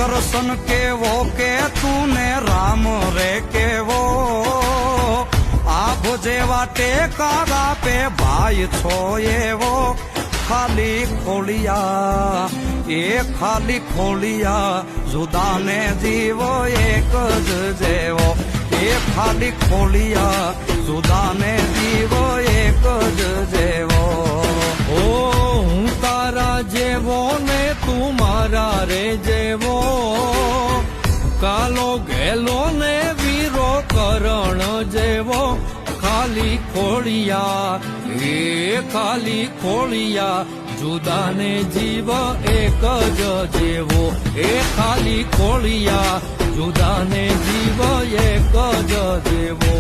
કરશન કેવો કે તું રામ રે કેવો આભ જેવા ટેકા આપે ભાઈ છો એવો ખાલી ખોલિયા એ ખાલી ખોલિયા જુદાને જીવો એક જ જેવો એ ખાલી ખોલિયા જુદાને જીવો એક જ જેવો ઓ હું તારા જેવો ને તું મારા રે જેવો કાલો ગેલો ને વીરો કરણ જેવો ખાલી ખોળિયા એ ખાલી ખોળિયા જુદાને જીવ એક જ જેવો એ ખાલી ખોળિયા જુદાને જીવ એક જ જેવો